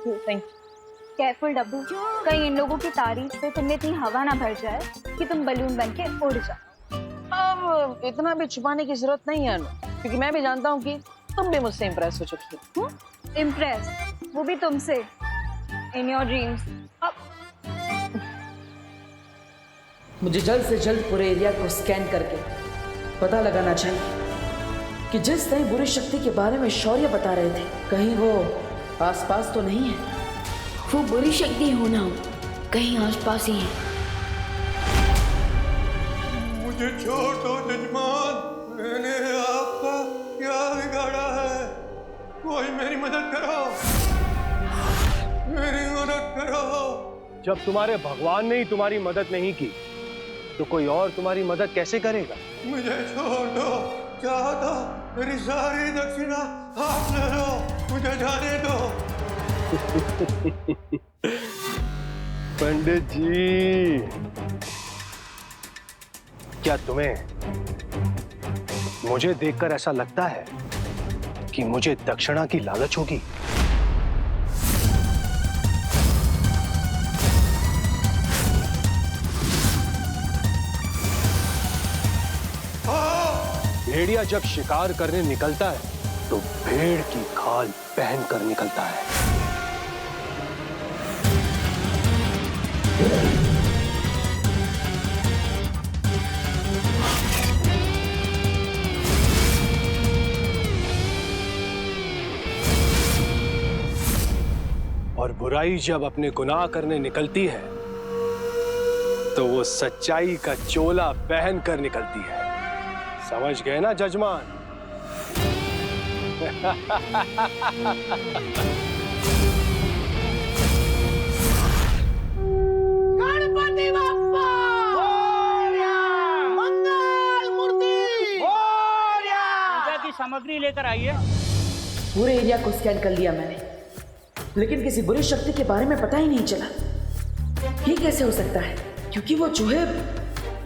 You. Thank careful डब्बू, कहीं इन लोगों की तारीफ से तुमने इतनी हवा ना भर जाए कि तुम बलून बन के उड़ जाओ। अब इतना भी छुपाने की जरूरत नहीं है अनु, क्योंकि मैं भी जानता हूँ कि तुम भी मुझसे इम्प्रेस हो चुकी हो। इम्प्रेस, वो भी तुमसे, इन योर ड्रीम्स। मुझे जल्द से जल्द पूरे एरिया को स्कैन करके पता लगाना चाहिए कि जिस नई बुरी शक्ति के बारे में शौर्य बता रहे थे, कहीं वो आसपास तो नहीं है। वो बुरी शक्ति हो ना हो, कहीं आसपास ही है। मुझे छोड़ दो जजमान, मैंने आपका क्या बिगाड़ा है? कोई मेरी मदद करो, मेरी मदद करो। जब तुम्हारे भगवान ने ही तुम्हारी मदद नहीं की तो कोई और तुम्हारी मदद कैसे करेगा? मुझे छोड़ दो, चाहो तो मेरी सारी दक्षिणा आप ले लो, मुझे जाने दो। पंडित जी, क्या तुम्हें मुझे देखकर ऐसा लगता है कि मुझे दक्षिणा की लालच होगी? भेड़िया जब शिकार करने निकलता है तो भेड़ की खाल पहन कर निकलता है। और बुराई जब अपने गुनाह करने निकलती है तो वो सच्चाई का चोला पहन कर निकलती है। समझ गए ना जजमान? गणपति बप्पा मंगल मूर्ति पूजा की सामग्री लेकर आइए। पूरे एरिया को स्कैन कर लिया मैंने, लेकिन किसी बुरी शक्ति के बारे में पता ही नहीं चला। ये कैसे हो सकता है? क्योंकि वो चूहे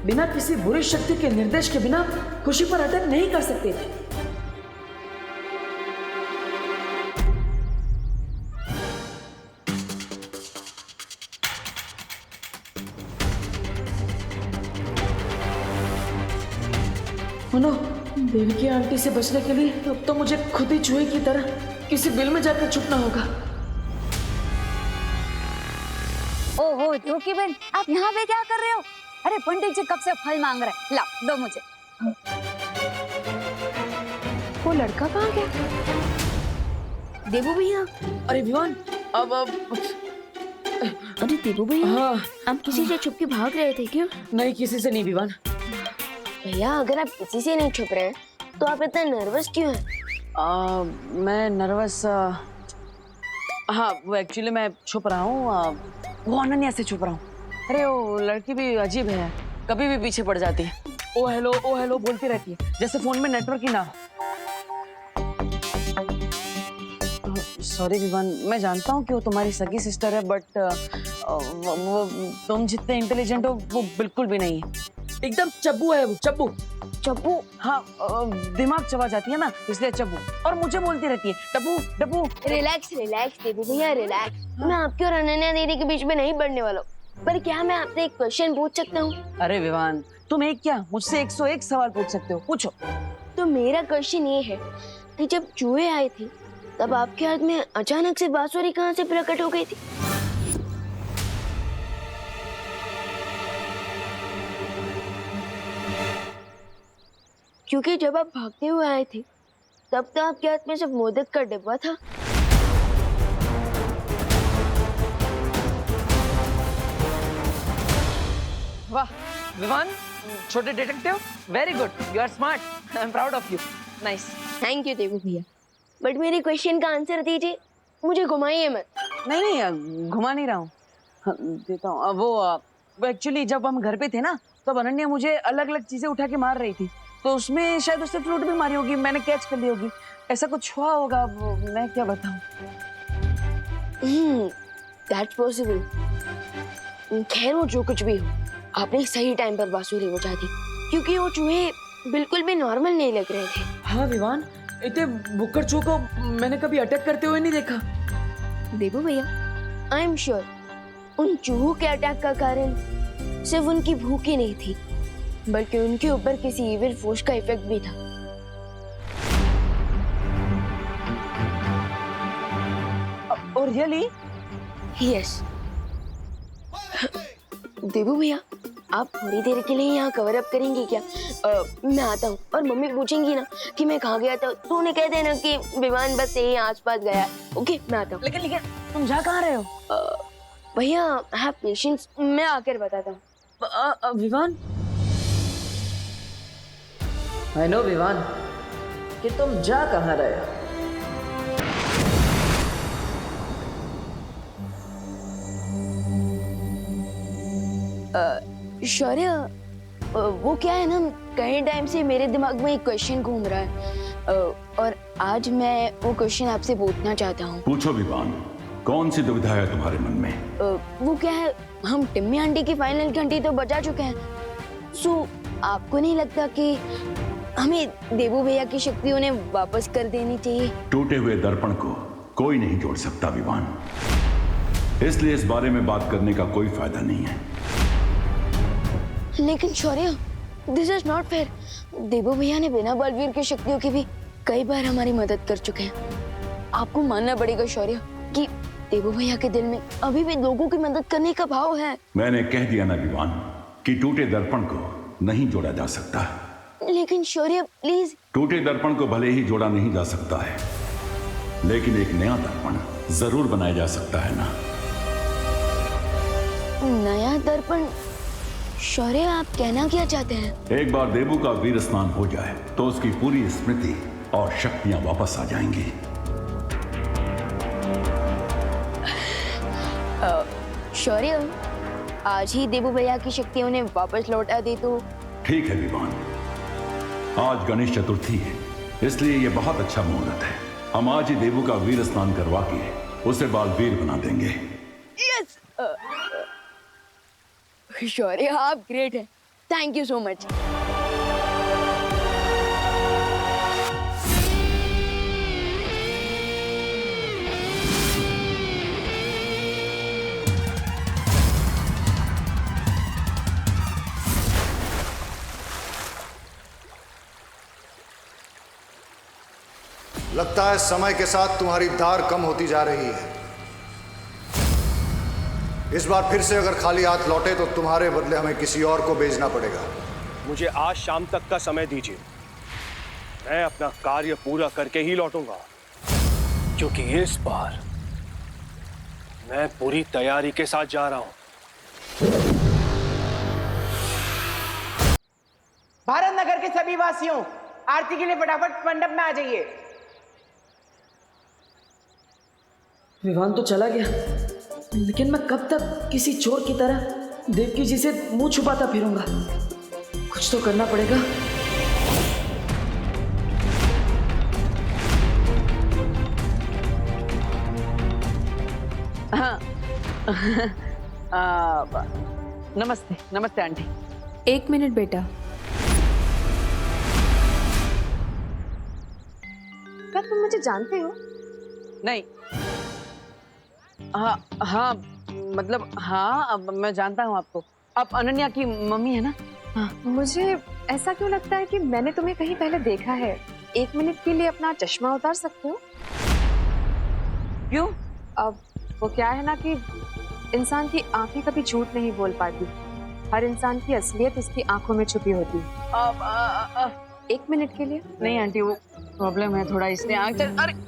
बिना किसी बुरी शक्ति के निर्देश के बिना खुशी पर अटैक नहीं कर सकते थे। मनो, देवकी आंटी से बचने के लिए अब तो मुझे खुद ही चूहे की तरह किसी बिल में जाकर छुपना होगा। ओहो धोखी बहन, आप यहाँ पे क्या कर रहे हो? अरे पंडित जी कब से फल मांग रहे हैं, लाओ दो मुझे। वो लड़का कहाँ गया? देवू भैया, अरे विवान, अब अरे देवू भैया, हाँ, आप किसी से छुप के भाग रहे थे क्या? नहीं, किसी से नहीं विवान। भैया अगर आप किसी से नहीं छुप रहे हैं तो आप इतना नर्वस क्यों हैं? मैं नर्वस, हाँ वो एक्चुअली मैं छुप रहा हूँ, वो अनन्या से छुप रहा हूँ। अरे वो लड़की भी अजीब है, कभी भी पीछे पड़ जाती है। ओ हेलो बोलती रहती है, जैसे फोन में नेटवर्क ही ना। सॉरी विवान, मैं जानता हूँ कि वो तुम्हारी सगी सिस्टर है, बट वो तुम जितने इंटेलिजेंट हो वो बिल्कुल भी नहीं है। एकदम चब्बू है वो, चब्बू। चप्पू? हाँ, दिमाग चबा जाती है ना, इसलिए चब्बू। और मुझे बोलती रहती है डब्बू डब्बू। रिलैक्स देवू भैया, रिलैक्स। मैं आपकी और अनन्या दीदी के बीच में नहीं बढ़ने वाला हूँ, पर क्या मैं आपसे एक क्वेश्चन पूछ सकता हूँ? अरे विवान, तुम एक क्या मुझसे 101 सवाल पूछ सकते हो, पूछो। तो मेरा क्वेश्चन ये है कि जब चूहे आए थे तब आपके हाथ में अचानक से बांसुरी कहाँ से प्रकट हो गई थी? क्योंकि जब आप भागते हुए आए थे तब तो आपके हाथ में सिर्फ मोदक का डिब्बा था। वाह विवान, छोटे detective, very good, you are smart, I am proud of you, nice. Thank you Devu भैया, बट मेरे क्वेश्चन का आंसर दीजिए, मुझे घुमाइए मत। नहीं, घुमा नहीं रहा हूँ, देता हूँ। वो एक्चुअली जब हम घर पे थे ना, तब अनन्या मुझे अलग अलग चीजें उठा के मार रही थी, तो उसमें शायद उसने फ्रूट भी मारी होगी, मैंने कैच कर ली होगी, ऐसा कुछ हुआ होगा, वो मैं क्या बताऊँ। That's possible. खैर वो जो कुछ भी हो, आपने सही टाइम पर बांसुरी बजा दी, क्योंकि वो चूहे बिल्कुल भी नॉर्मल नहीं लग रहे थे। हाँ विवान, इतने बुक्कड़ चूहों को मैंने कभी अटैक करते हुए नहीं देखा। देबू भैया, आई एम श्योर उन चूहों के अटैक का कारण सिर्फ उनकी भूख ही नहीं थी, बल्कि उनके ऊपर किसी इविल फोर्स का इफेक्ट भी था। और रियली? यस। देबू भैया, आप थोड़ी देर के लिए यहाँ कवर अप करेंगे क्या? मैं आता हूँ, और मम्मी पूछेंगी ना कि मैं कहाँ गया था तो उन्हें कह देना कि विमान बस यहीं आसपास गया। ओके, मैं आता हूँ। लेकिन तुम जा कहाँ रहे हो? भैया, हैव पेशेंस, मैं आकर बताता हूँ। विवान, आई नो विवान कि तुम जा कहाँ रहे हो। शौर्य, वो क्या है ना, कई टाइम से मेरे दिमाग में एक क्वेश्चन घूम रहा है, और आज मैं वो क्वेश्चन आपसे पूछना चाहता हूँ। पूछो विवान, कौन सी दुविधा है तुम्हारे मन में? वो क्या है, हम टिम्मी आंटी की फाइनल घंटी तो बजा चुके हैं, सो आपको नहीं लगता कि हमें देबू भैया की शक्ति उन्हें वापस कर देनी चाहिए? टूटे हुए दर्पण को कोई नहीं जोड़ सकता विवान, इसलिए इस बारे में बात करने का कोई फायदा नहीं है। लेकिन शौर्य, दिस इज नॉट फेयर। देबू भैया ने बिना बलवीर की शक्तियों की भी कई बार हमारी मदद कर चुके हैं। आपको मानना पड़ेगा शौर्य कि देबू भैया के दिल में अभी भी लोगों की मदद करने का भाव है। मैंने कह दिया ना विवान कि टूटे दर्पण को नहीं जोड़ा जा सकता। लेकिन शौर्य प्लीज। टूटे दर्पण को भले ही जोड़ा नहीं जा सकता है, लेकिन एक नया दर्पण जरूर बनाया जा सकता है ना। नया दर्पण? शौर्य, आप कहना क्या चाहते हैं? एक बार देबू का वीर स्नान हो जाए तो उसकी पूरी स्मृति और शक्तियां वापस आ जाएंगी। शौर्य, आज ही देबू भैया की शक्ति उन्हें वापस लौटा दे तो? ठीक है विवान, आज गणेश चतुर्थी है, इसलिए यह बहुत अच्छा मुहूर्त है। हम आज ही देबू का वीर स्नान करवा के उसे बालवीर बना देंगे। यस। शौर्य, आप ग्रेट हैं, थैंक यू सो मच। लगता है समय के साथ तुम्हारी धार कम होती जा रही है। इस बार फिर से अगर खाली हाथ लौटे तो तुम्हारे बदले हमें किसी और को भेजना पड़ेगा। मुझे आज शाम तक का समय दीजिए, मैं अपना कार्य पूरा करके ही लौटूंगा, क्योंकि इस बार मैं पूरी तैयारी के साथ जा रहा हूं। भारत नगर के सभी वासियों, आरती के लिए फटाफट मंडप में आ जाइए। विवान तो चला गया, लेकिन मैं कब तक किसी चोर की तरह देवकी जी से मुंह छुपाता फिरूंगा? कुछ तो करना पड़ेगा। हाँ। नमस्ते नमस्ते आंटी। एक मिनट बेटा। क्या तुम मुझे जानते हो? नहीं। हाँ हाँ, मतलब हाँ, अब मैं जानता हूँ आपको। आप अनन्या की मम्मी है ना? हाँ। मुझे ऐसा क्यों लगता है कि मैंने तुम्हें कहीं पहले देखा है। एक मिनट के लिए अपना चश्मा उतार सकते हो? क्यों? अब वो क्या है ना कि इंसान की आंखें कभी झूठ नहीं बोल पाती। हर इंसान की असलियत उसकी आंखों में छुपी होती है। एक मिनट के लिए? नहीं आंटी, वो प्रॉब्लम है थोड़ा, इसलिए आंख चल। अरे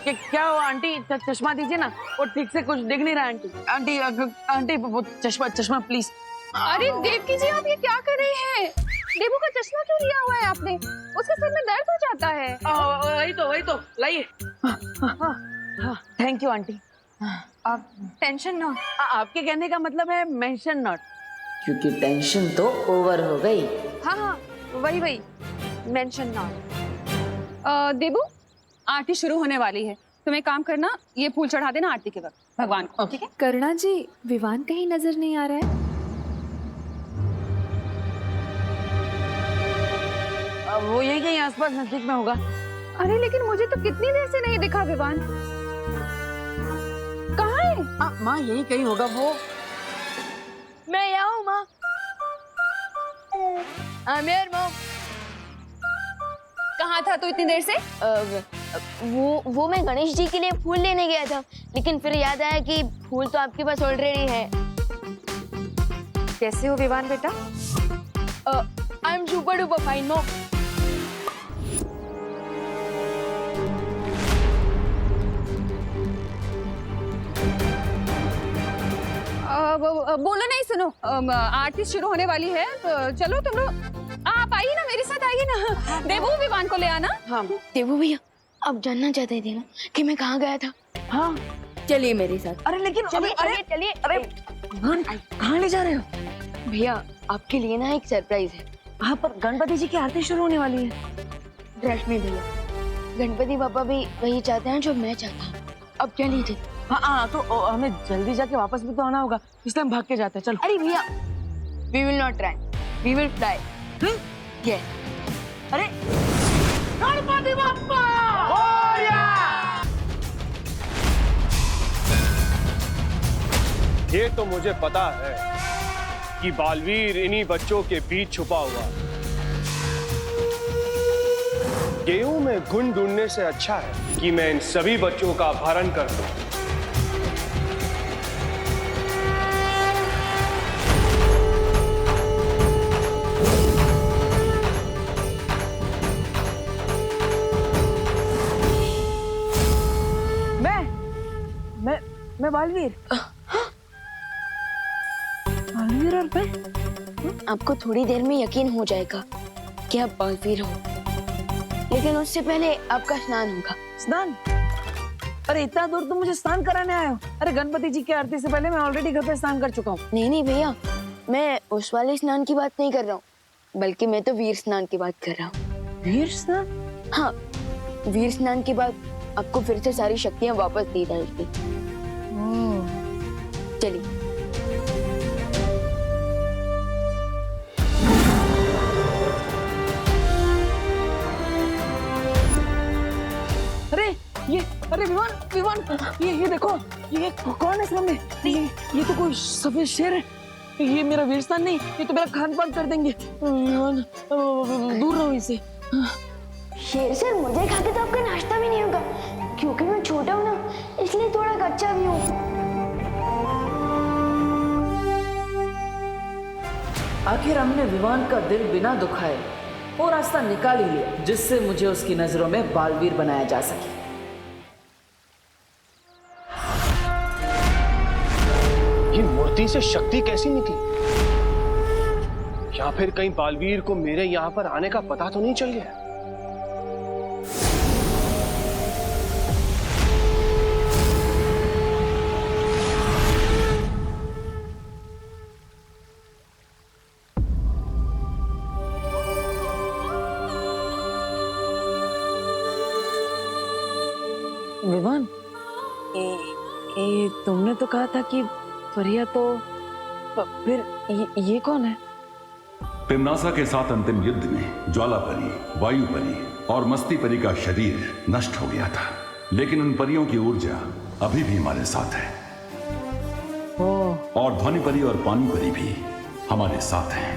क्या हुआ आंटी? चश्मा दीजिए ना, वो ठीक से कुछ दिख नहीं रहा आंटी। आंटी आंटी वो चश्मा प्लीज। अरे देवकी जी, आप ये क्या कर रहे हैं? देवू का चश्मा क्यों लिया हुआ है आपने? उसके सिर में दर्द हो जाता है। वही तो लाइए। Thank you aunty. आप टेंशन ना। आपके कहने का मतलब है मेंशन नॉट, क्योंकि टेंशन तो ओवर हो गई। हाँ, वही मेंशन नॉट। देवू, आरती शुरू होने वाली है, तुम एक काम करना, ये फूल चढ़ा देना आरती के वक्त भगवान को, ठीक है? करुणा जी, विवान कहीं नजर नहीं आ रहा है। कहीं आसपास नजदीक में होगा। अरे लेकिन मुझे तो कितनी देर से नहीं दिखा विवान। कहाँ है? माँ यही कहीं होगा वो। मैं यहाँ हूँ माँ। आमिर मॉम। कहाँ था तू इतनी देर से? वो मैं गणेश जी के लिए फूल लेने गया था, लेकिन फिर याद आया कि फूल तो आपके पास ऑलरेडी है। कैसे हो विवान बेटा? I am super duper fine mom. बोलो नहीं, सुनो, आरती शुरू होने वाली है तो चलो तुम लोग आप आइए ना, मेरे साथ आइए ना। देवू विवान को ले आना। हाँ देवू भैया, आप जानना चाहते थे ना कि मैं कहाँ गया था? हाँ चलिए मेरे साथ। अरे लेकिन चलिए चलिए। अरे कहाँ ले जा रहे हो? भैया आपके लिए ना एक सरप्राइज है। हाँ पर गणपति जी की आरती शुरू होने वाली है। रश्मि भैया, गणपति पापा भी वही चाहते हैं जो मैं चाहता हूँ। अब क्या लीजिए। हाँ तो हमें जल्दी जाके वापस भी तो आना होगा, इसलिए हम भाग के जाते हैं। चलो। अरे भैया, we will not try, we will fly. ये अरे गणपति बप्पा ये तो मुझे पता है कि बालवीर इन्हीं बच्चों के बीच छुपा हुआ है। गेहूं में गुण ढूंढने से अच्छा है कि मैं इन सभी बच्चों का अपहरण कर दूं। मैं बालवीर। बालवीर और मैं? आपको थोड़ी देर में यकीन हो जाएगा कि आप बालवीर हो, लेकिन उससे पहले आपका स्नान होगा। स्नान? अरे इतना दूर तुम मुझे स्नान कराने आए हो? अरे गणपति जी की आरती से पहले मैं ऑलरेडी घर पे स्नान कर चुका हूँ। नहीं भैया, मैं उस वाले स्नान की बात नहीं कर रहा हूँ, बल्कि मैं तो वीर स्नान की बात कर रहा हूँ। वीर स्नान? हाँ, वीर स्नान के बाद आपको फिर से सारी शक्तियाँ वापस दी जाएगी। चलिए। अरे विवान ये देखो, ये कौन है सामने? ये तो कोई सफेद शेर है। ये मेरा वीर स्थान नहीं, ये तो मेरा खान पान कर देंगे। दूर रहो इसे। शेर सर, मुझे खा के तो आपका नाश्ता भी नहीं होगा, क्योंकि मैं छोटा हूँ ना, इसलिए थोड़ा कच्चा भी हूँ। आखिर हमने विवान का दिल बिना दुखाए वो रास्ता निकाल ही लिया जिससे मुझे उसकी नजरों में बालवीर बनाया जा सके। ये मूर्ति से शक्ति कैसी निकली? या फिर कहीं बालवीर को मेरे यहाँ पर आने का पता तो नहीं चल गया? विवान, ये तुमने तो कहा था कि फरिया तो फिर ये कौन है? तिम्नासा के साथ अंतिम युद्ध में ज्वाला परी, वायु परी और मस्ती परी का शरीर नष्ट हो गया था, लेकिन उन परियों की ऊर्जा अभी भी हमारे साथ है। और ध्वनि परी और पानी परी भी हमारे साथ हैं।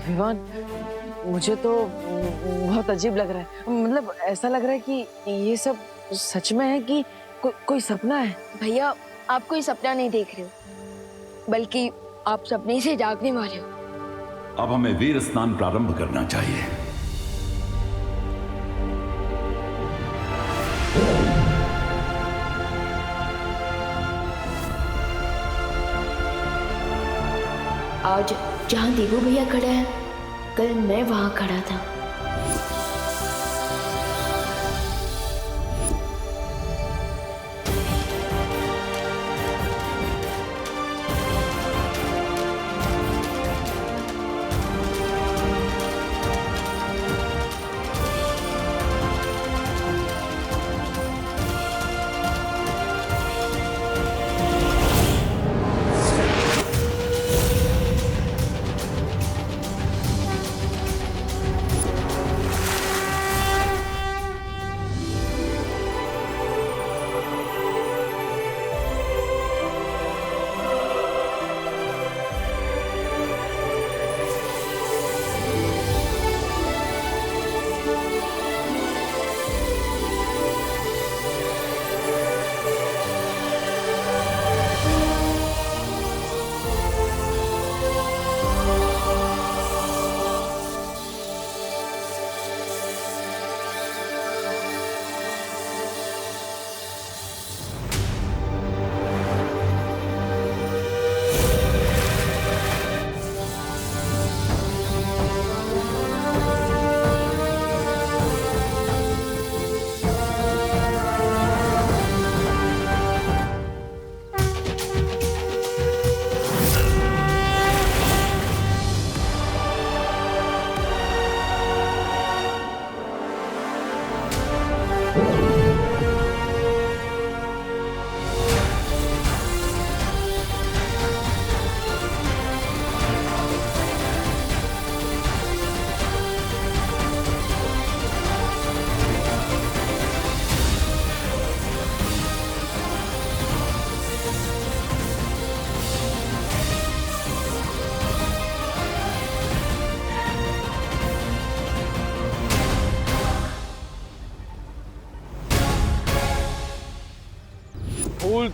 विवान, मुझे तो बहुत अजीब लग रहा है। मतलब ऐसा लग रहा है कि ये सब सच में है कि कोई सपना है। भैया, आप कोई सपना नहीं देख रहे हो, बल्कि आप सपने से जागने वाले हो। अब हमें वीर स्नान प्रारंभ करना चाहिए। आज जहाँ देवू भैया खड़े हैं, कल मैं वहां खड़ा था।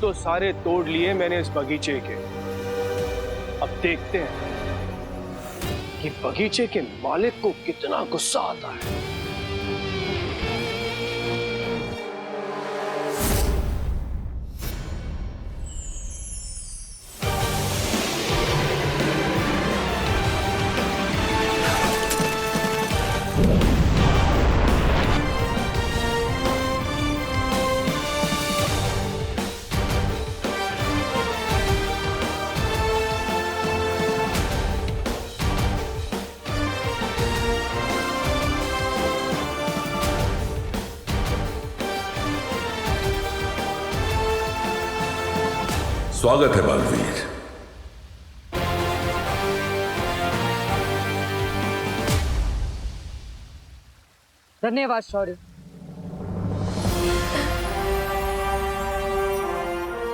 तो सारे तोड़ लिए मैंने इस बगीचे के। अब देखते हैं कि बगीचे के मालिक को कितना गुस्सा आता है। स्वागत है बालवीर। धन्यवाद शौर्य।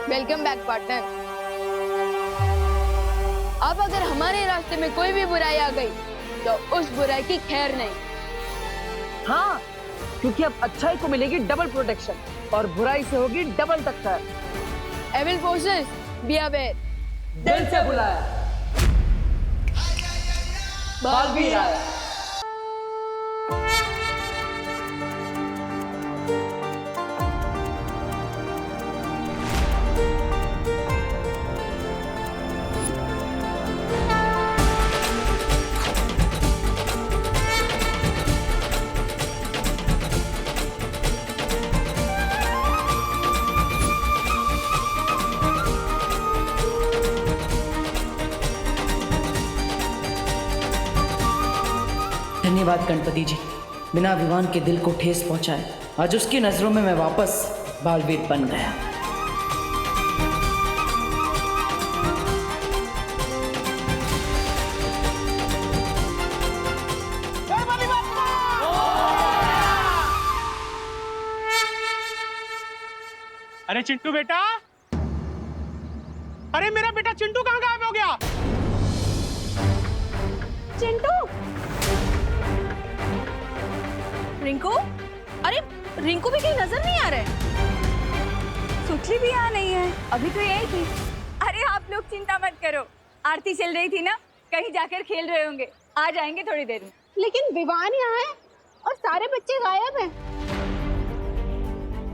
Welcome back partner. अब अगर हमारे रास्ते में कोई भी बुराई आ गई तो उस बुराई की खैर नहीं। हाँ, क्योंकि अब अच्छाई को मिलेगी डबल प्रोटेक्शन और बुराई से होगी डबल टक्कर। Evil forces be aware. दिल से बुलाया, बालवीर आया। धन्यवाद गणपति जी, बिना विवान के दिल को ठेस पहुंचाए आज उसकी नजरों में मैं वापस बालवीर बन गया। अरे चिंटू बेटा, अरे मेरा बेटा चिंटू कहाँ गायब हो गया? चिंटू, रिंकू, अरे रिंकू भी कहीं नजर नहीं आ रहा है। सुखली भी यहाँ नहीं है, अभी तो यही थी। अरे आप लोग चिंता मत करो, आरती चल रही थी ना, कहीं जाकर खेल रहे होंगे, आ जाएंगे थोड़ी देर में। लेकिन विवान यहाँ है और सारे बच्चे गायब हैं।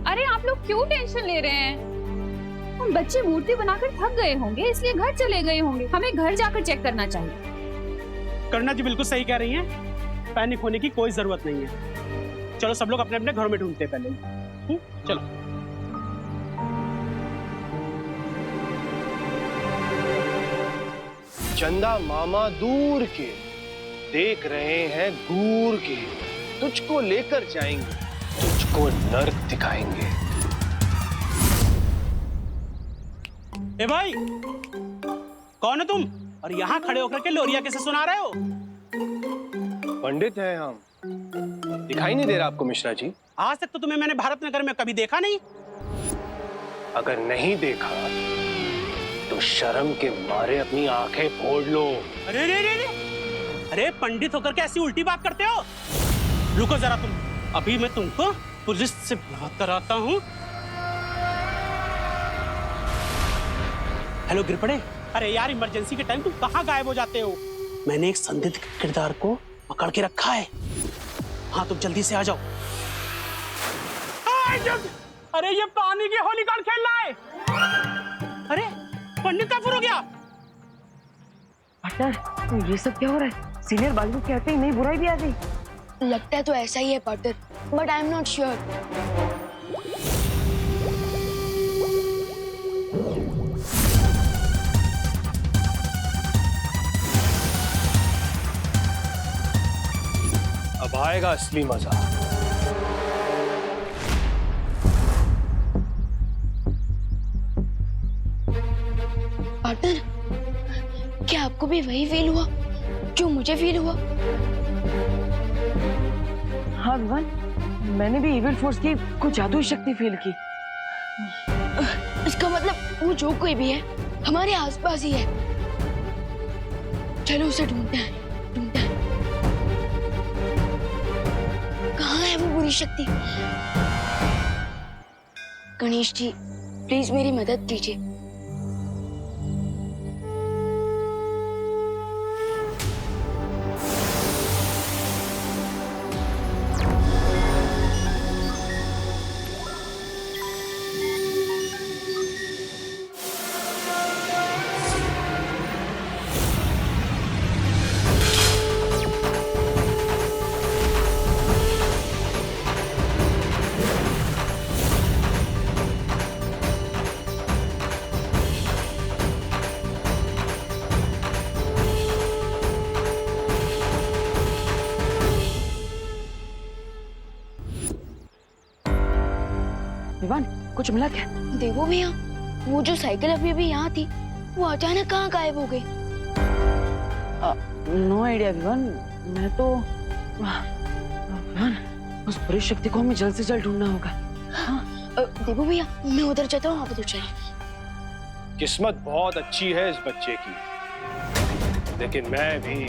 अरे आप लोग क्यों टेंशन ले रहे हैं? हम बच्चे मूर्ति बनाकर थक गए होंगे, इसलिए घर चले गए होंगे। हमें घर जाकर चेक करना चाहिए। करुणा जी बिल्कुल सही कह रही हैं, पैनिक होने की कोई जरूरत नहीं है। चलो सब लोग अपने अपने घरों में ढूंढते हैं पहले। चलो। चंदा मामा दूर के देख रहे हैं, दूर के तुझको लेकर जाएंगे, तुझको नर्क दिखाएंगे। ए भाई, कौन है तुम? और यहाँ खड़े होकर के लोरिया कैसे सुना रहे हो? पंडित हैं हम, दिखाई नहीं दे रहा आपको मिश्रा जी? आज तक तो तुम्हें मैंने भारत नगर में कभी देखा नहीं। अगर नहीं देखा तो शर्म के मारे अपनी आंखें फोड़ लो। अरे रे रे रे, अरे पंडित होकर के ऐसी उल्टी बात करते हो? रुको जरा तुम, अभी मैं तुमको पुलिस से बात कराता हूँ। हेलो गिरपड़े, अरे यार इमरजेंसी के टाइम तुम कहाँ गायब हो जाते हो? मैंने एक संदिग्ध किरदार को पकड़ के रखा है। हाँ तुम जल्दी से आ जाओ। अरे ये पानी की होली कौन खेल रहा है? अरे पंडित कहाँ हो गया? पार्टनर, ये सब क्या हो रहा है? सीनियर बालवीर कहते ही नहीं बुराई भी आ गई। लगता है तो ऐसा ही है partner, but I am not sure. अब आएगा असली मजा। पार्टनर, क्या आपको भी वही फील हुआ जो मुझे फील हुआ? हाँ विवान, मैंने भी इविल फोर्स की कुछ जादुई शक्ति फील की। इसका मतलब वो जो कोई भी है हमारे आसपास ही है। चलो उसे ढूंढते हैं, ढूंढते हैं। कहाँ है वो बुरी शक्ति? गणेश जी, प्लीज मेरी मदद कीजिए। विवान, कुछ मिला क्या? देवो भैया, वो जो साइकिल अभी अभी यहाँ थी, वो अचानक कहाँ गायब हो गई? No idea Vivaan. मैं तो विवान, उस बुरी शक्ति को हमें जल्द से जल्द ढूंढना होगा। देवो भैया, मैं उधर जाता हूँ, आप उधर चलिए। किस्मत बहुत अच्छी है इस बच्चे की, लेकिन मैं भी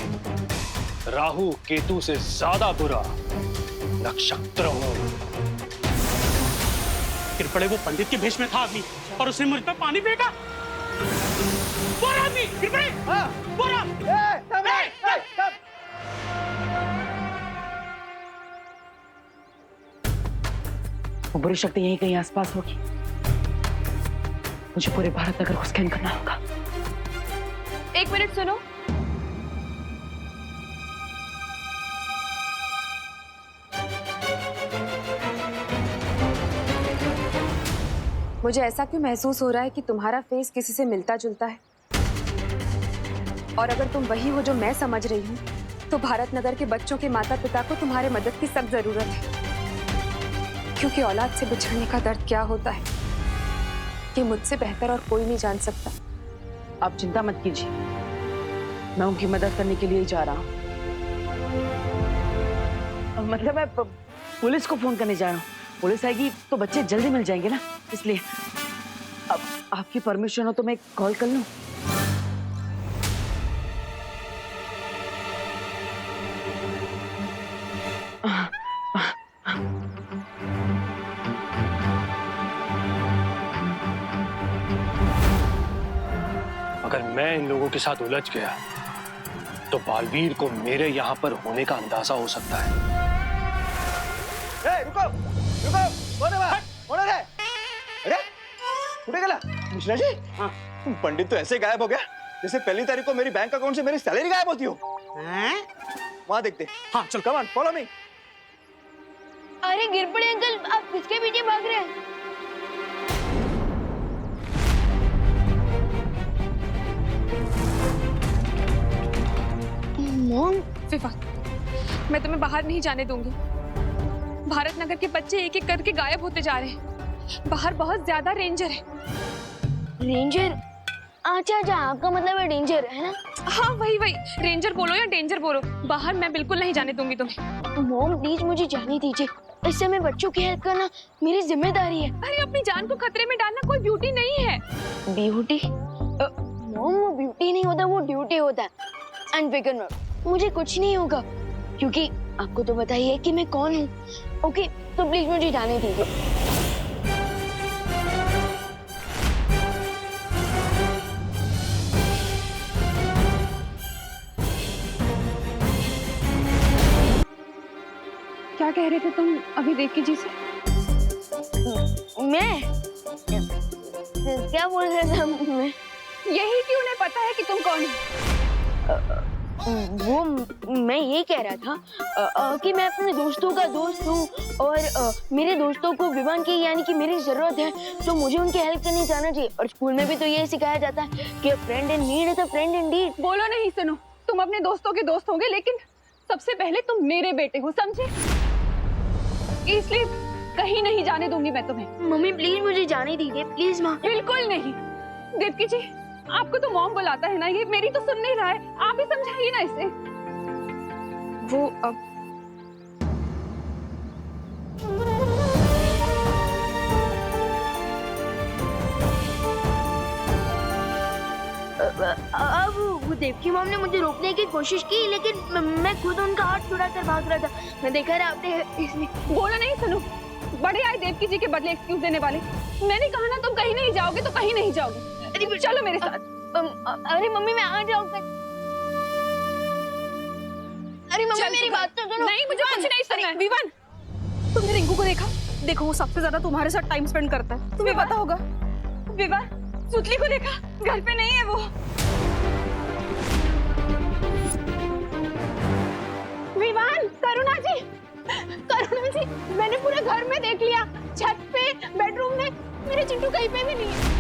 राहु केतु से ज्यादा बुरा नक्षत्र हूं। फिर पड़े वो पंडित के भेष में था आदमी और उसने मुझ पर पानी फेंका। वो आदमी फिर पड़े। वो बुरी शक्ति यहीं कहीं आसपास होगी। मुझे पूरे भारत नगर को स्कैन करना होगा। एक मिनट सुनो। मुझे ऐसा क्यों महसूस हो रहा है कि तुम्हारा फेस किसी से मिलता जुलता है, और अगर तुम वही हो जो मैं समझ रही हूँ, तो भारत नगर के बच्चों के माता पिता को तुम्हारे मदद की सख्त जरूरत है, क्योंकि औलाद से बिछड़ने का दर्द क्या होता है ये मुझसे बेहतर और कोई नहीं जान सकता। आप चिंता मत कीजिए, मैं उनकी मदद करने के लिए ही जा रहा हूँ। मतलब मैं पुलिस को फोन करने जा रहा हूँ। पुलिस आएगी तो बच्चे जल्दी मिल जाएंगे ना, इसलिए अब आपकी परमिशन हो तो मैं कॉल कर लूं? अगर मैं इन लोगों के साथ उलझ गया तो बालवीर को मेरे यहाँ पर होने का अंदाजा हो सकता है। रुको रुको, कौन है? अरे उठे गला मिश्रा जी। हाँ, पंडित तो ऐसे गायब हो गया जैसे पहली तारीख को मेरी बैंक अकाउंट से मेरी सैलरी गायब होती हो। वहां देखते। हाँ चल, कम ऑन, फॉलो मी। अरे गिर पड़े अंकल, आप किसके पीछे भाग रहे हैं? मॉम, विवान, मैं तुम्हें बाहर नहीं जाने दूंगी। भारत नगर के बच्चे एक एक करके गायब होते जा रहे हैं। बाहर बहुत ज्यादा रेंजर है। रेंजर? अच्छा, आपका मतलब है डेंजर, है ना? हाँ वही, रेंजर बोलो या डेंजर बोलो, बाहर मैं बिल्कुल नहीं जाने दूंगी तुम्हें। मॉम प्लीज मुझे जाने दीजिए, इस समय बच्चों की हेल्प करना मेरी जिम्मेदारी है। अरे अपनी जान को खतरे में डालना कोई ब्यूटी नहीं है। ब्यूटी? मॉम वो ब्यूटी नहीं होता, वो ड्यूटी होता है। अनफिकर मत, मुझे कुछ नहीं होगा, क्योंकि आपको तो बताइए कि मैं कौन हूँ। ओके, तो प्लीज मुझे जाने दीजिए। क्या कह रहे थे तुम अभी देवकी जी से? मैं क्या बोल रहा था? मैं यही कि उन्हें पता है कि तुम कौन हो। वो मैं ये कह रहा था कि मैं अपने दोस्तों का दोस्त हूँ, और मेरे दोस्तों को विवान की यानी कि मेरी जरूरत है, तो मुझे उनकी हेल्प करने जाना चाहिए। और स्कूल में भी तो ये सिखाया जाता है कि friend in need is a friend Indeed. बोलो नहीं, सुनो, तुम अपने दोस्तों के दोस्त होंगे, लेकिन सबसे पहले तुम मेरे बेटे हो, समझे? इसलिए कहीं नहीं जाने दूंगी मैं तुम्हें। मम्मी प्लीज मुझे जाने दीजिए, प्लीज माँ। बिल्कुल नहीं। देवकी जी, आपको तो मॉम बुलाता है ना, ये मेरी तो सुन नहीं रहा है, आप ही समझाइए ना इसे। वो अब वो देवकी मॉम ने मुझे रोकने की कोशिश की, लेकिन मैं खुद उनका हाथ छुड़ा कर भाग रहा था। मैं देखा रहा आपने इसमें। बोला नहीं, सुनो, बड़े आए देवकी जी के बदले एक्सक्यूज देने वाले। मैंने कहा ना तुम कहीं नहीं जाओगे तो कहीं नहीं जाओगे। चलो मेरे साथ। अरे मम्मी मैं आ जाऊंगा। अरे मम्मी मेरी बात तो सुनो। नहीं मुझे कुछ नहीं सुनना है। विवान, तुमने रिंकू को देखा? देखो वो सबसे ज्यादा तुम्हारे साथ टाइम स्पेंड करता है, तुम्हें पता होगा। विवान, सुतली को देखा? घर पे नहीं है वो। विवान, करुणा जी, मैंने पूरे घर में देख लिया, छत पे, बेडरूम में, मेरे चिंटू कहीं पे भी नहीं है।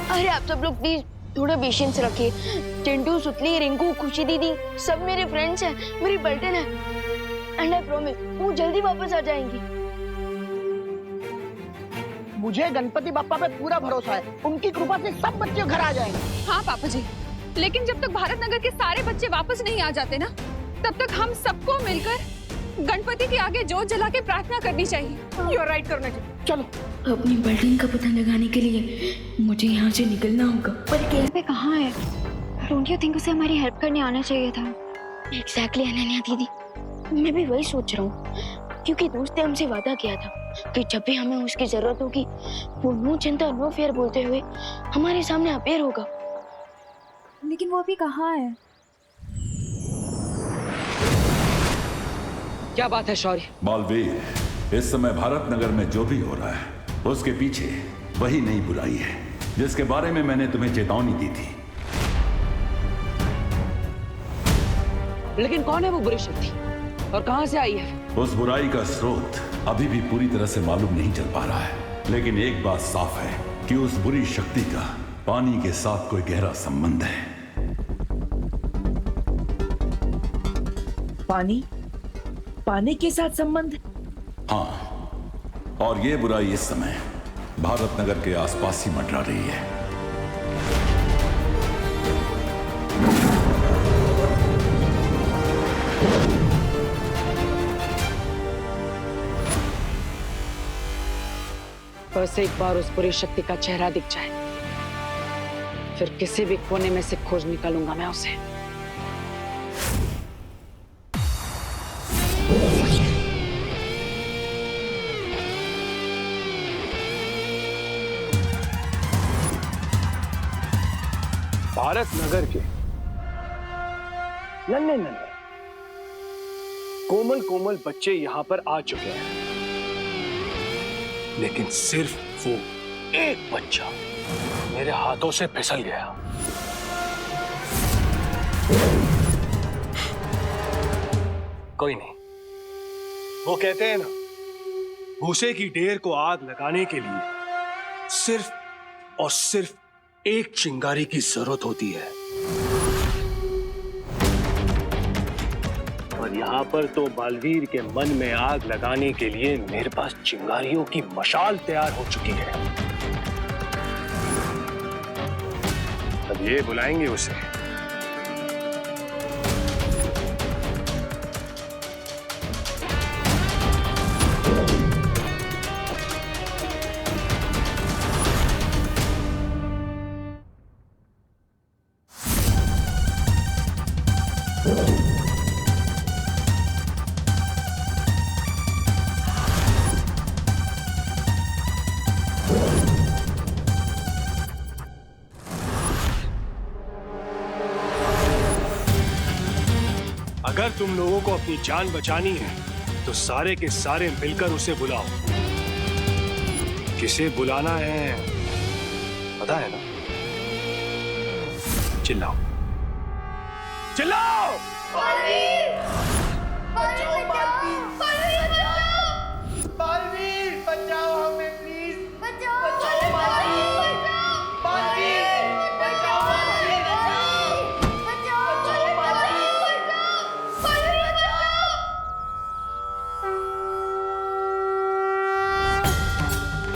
अरे आप सब लोग प्लीज थोड़ा पेशेंस रखिए। चिंटू, सुतली, रिंकू, खुशी दीदी सब मेरे फ्रेंड्स हैं, मेरी बल्टन है। एंड आई प्रॉमिस वो जल्दी वापस आ जाएंगी। मुझे गणपति बप्पा पे पूरा भरोसा है, उनकी कृपा से सब बच्चे घर आ जाएंगे। हाँ पापा जी, लेकिन जब तक भारत नगर के सारे बच्चे वापस नहीं आ जाते ना, तब तक हम सबको मिलकर गणपति के आगे जोत जला के प्रार्थना करनी चाहिए। यू आर राइट करुणा जी, चलो। अपनी बल्टन का पता लगाने के लिए मुझे यहाँ से निकलना होगा। पर कैसे कहाँ है? डोंट यू थिंक उसे हमारी हेल्प करने आना चाहिए था? एग्जैक्टली अनन्या दीदी, मैं भी वही सोच रहा हूँ, क्योंकि दोस्त ने हमसे वादा किया था कि जब भी हमें उसकी जरूरत होगी वो नो चिंता नो फेयर बोलते हुए हमारे सामने अपीयर होगा। लेकिन वो अभी कहाँ है? क्या बात है शौर्य? बालवीर, इस समय भारत नगर में जो भी हो रहा है उसके पीछे वही नई बुराई है जिसके बारे में मैंने तुम्हें चेतावनी दी थी। लेकिन कौन है वो बुरी शक्ति और कहां से आई है? उस बुराई का स्रोत अभी भी पूरी तरह से मालूम नहीं चल पा रहा है, लेकिन एक बात साफ है कि उस बुरी शक्ति का पानी के साथ कोई गहरा संबंध है। पानी के साथ संबंध? हाँ, और ये बुराई इस समय भारत नगर के आसपास ही मंडरा रही है। बस एक बार उस बुरी शक्ति का चेहरा दिख जाए, फिर किसी भी कोने में से खोज निकालूंगा मैं उसे। भारत नगर के नन्हे नन्हे कोमल कोमल बच्चे यहां पर आ चुके हैं, लेकिन सिर्फ वो एक बच्चा मेरे हाथों से फिसल गया। कोई नहीं, वो कहते हैं ना, भूसे की ढेर को आग लगाने के लिए सिर्फ और सिर्फ एक चिंगारी की जरूरत होती है, और यहां पर तो बालवीर के मन में आग लगाने के लिए मेरे पास चिंगारियों की मशाल तैयार हो चुकी है। अब ये बुलाएंगे उसे। अगर तुम लोगों को अपनी जान बचानी है तो सारे के सारे मिलकर उसे बुलाओ। किसे बुलाना है पता है ना? चिल्लाओ चिल्लाओ। बचाओ बालवीर!